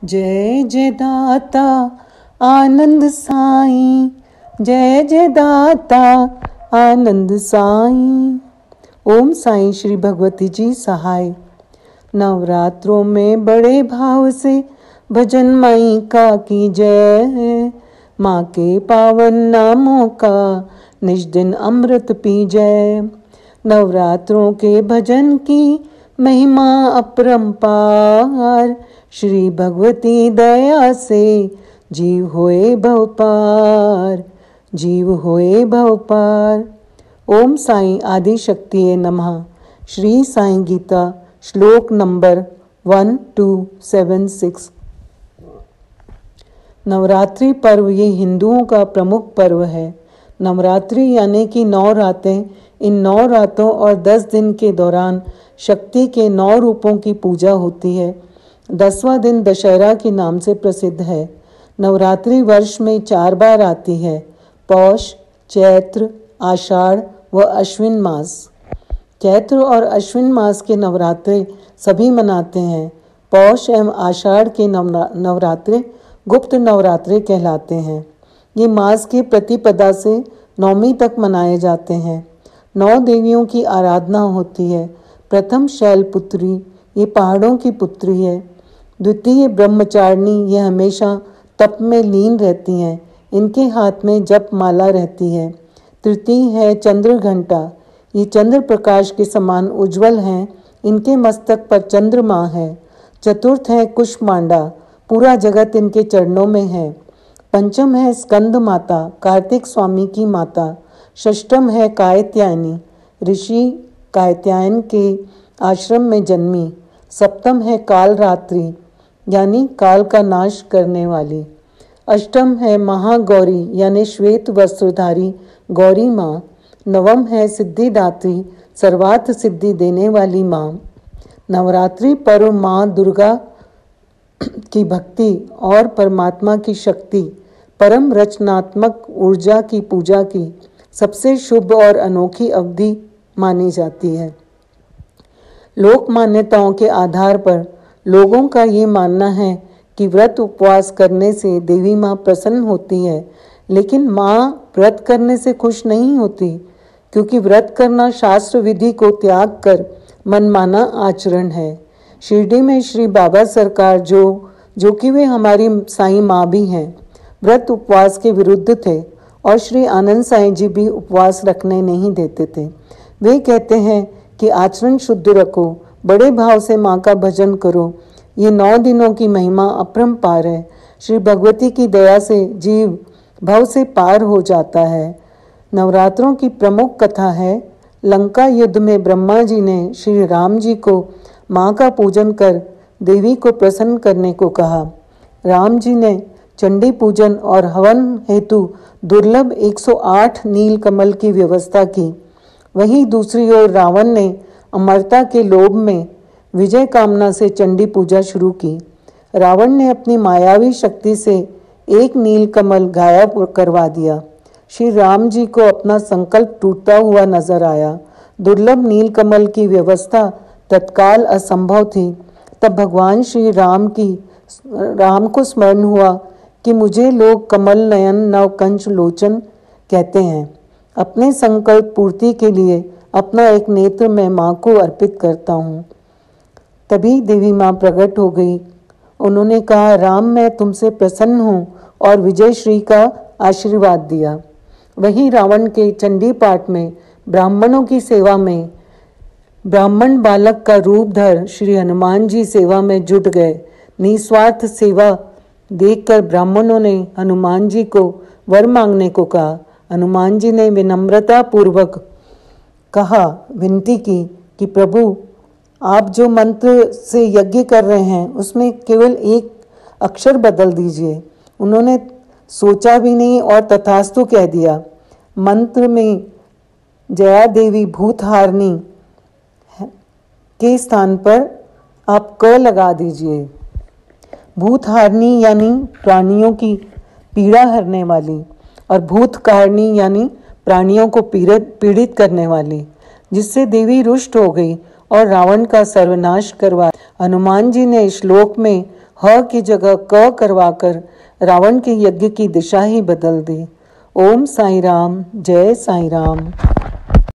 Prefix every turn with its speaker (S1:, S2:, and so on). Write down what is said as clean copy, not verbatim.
S1: जय जय दाता आनंद साईं, जय जय दाता आनंद साईं। ओम साईं श्री भगवती जी सहाय। नवरात्रों में बड़े भाव से भजन माई का की जय, माँ के पावन नामों का निज दिन अमृत पी जय। नवरात्रों के भजन की महिमा अपरंपार, श्री भगवती दया से जीव होए भव पार, जीव होए भव पार। ओम साईं आदि शक्तिये नमः। श्री साईं गीता श्लोक नंबर 1276। नवरात्रि पर्व ये हिंदुओं का प्रमुख पर्व है। नवरात्रि यानी कि 9 रातें। इन 9 रातों और 10 दिन के दौरान शक्ति के 9 रूपों की पूजा होती है। 10वां दिन दशहरा के नाम से प्रसिद्ध है। नवरात्रि वर्ष में 4 बार आती है, पौष, चैत्र, आषाढ़ व अश्विन मास। चैत्र और अश्विन मास के नवरात्रे सभी मनाते हैं। पौष एवं आषाढ़ के नवरात्रे गुप्त नवरात्रे कहलाते हैं। ये मास की प्रतिपदा से नवमी तक मनाए जाते हैं। 9 देवियों की आराधना होती है। प्रथम शैलपुत्री, ये पहाड़ों की पुत्री है। द्वितीय ब्रह्मचारिणी, ये हमेशा तप में लीन रहती हैं। इनके हाथ में जप माला रहती है। तृतीय है चंद्र घंटा, ये चंद्र प्रकाश के समान उज्जवल हैं। इनके मस्तक पर चंद्रमा है। चतुर्थ है कुष्मांडा, पूरा जगत इनके चरणों में है। पंचम है स्कंद माता, कार्तिक स्वामी की माता। षष्ठम है कात्यायनी, ऋषि कात्यायन के आश्रम में जन्मी। सप्तम है कालरात्रि, यानी काल का नाश करने वाली। अष्टम है महागौरी, यानी श्वेत वस्त्रधारी गौरी माँ। नवम है सिद्धिदात्री, सर्वार्थ सिद्धि देने वाली माँ। नवरात्रि पर्व माँ दुर्गा की भक्ति और परमात्मा की शक्ति, परम रचनात्मक ऊर्जा की पूजा की सबसे शुभ और अनोखी अवधि मानी जाती है। लोक मान्यताओं के आधार पर लोगों का ये मानना है कि व्रत उपवास करने से देवी माँ प्रसन्न होती है, लेकिन माँ व्रत करने से खुश नहीं होती, क्योंकि व्रत करना शास्त्र विधि को त्याग कर मनमाना आचरण है। शिरडी में श्री बाबा सरकार जो कि वे हमारी साईं माँ भी हैं, व्रत उपवास के विरुद्ध थे और श्री आनंद साईं जी भी उपवास रखने नहीं देते थे। वे कहते हैं कि आचरण शुद्ध रखो, बड़े भाव से माँ का भजन करो। ये 9 दिनों की महिमा अपरंपार है। श्री भगवती की दया से जीव भव से पार हो जाता है। नवरात्रों की प्रमुख कथा है, लंका युद्ध में ब्रह्मा जी ने श्री राम जी को माँ का पूजन कर देवी को प्रसन्न करने को कहा। राम जी ने चंडी पूजन और हवन हेतु दुर्लभ 108 नील कमल की व्यवस्था की। वहीं दूसरी ओर रावण ने अमरता के लोभ में विजय कामना से चंडी पूजा शुरू की। रावण ने अपनी मायावी शक्ति से एक नील कमल गायब करवा दिया। श्री राम जी को अपना संकल्प टूटता हुआ नजर आया। दुर्लभ नील कमल की व्यवस्था तत्काल असंभव थी। तब भगवान श्री राम को स्मरण हुआ कि मुझे लोग कमल नयन नव कंच लोचन कहते हैं। अपने संकल्प पूर्ति के लिए अपना एक नेत्र मैं माँ को अर्पित करता हूँ। तभी देवी माँ प्रकट हो गई। उन्होंने कहा, राम मैं तुमसे प्रसन्न हूँ, और विजय श्री का आशीर्वाद दिया। वहीं रावण के चंडी पाठ में ब्राह्मणों की सेवा में ब्राह्मण बालक का रूप धर श्री हनुमान जी सेवा में जुट गए। निस्वार्थ सेवा देखकर ब्राह्मणों ने हनुमान जी को वर मांगने को कहा। हनुमान जी ने विनम्रता पूर्वक विनती की कि प्रभु, आप जो मंत्र से यज्ञ कर रहे हैं उसमें केवल एक अक्षर बदल दीजिए। उन्होंने सोचा भी नहीं और तथास्तु कह दिया। मंत्र में जया देवी भूतहारिणी के स्थान पर आप क लगा दीजिए। भूतहारिणी यानी प्राणियों की पीड़ा हरने वाली, और भूतकारिणी यानी प्राणियों को पीड़ित करने वाली, जिससे देवी रुष्ट हो गई और रावण का सर्वनाश करवा। हनुमान जी ने श्लोक में ह की जगह क करवाकर रावण के यज्ञ की दिशा ही बदल दी। ओम साई राम, जय साई राम।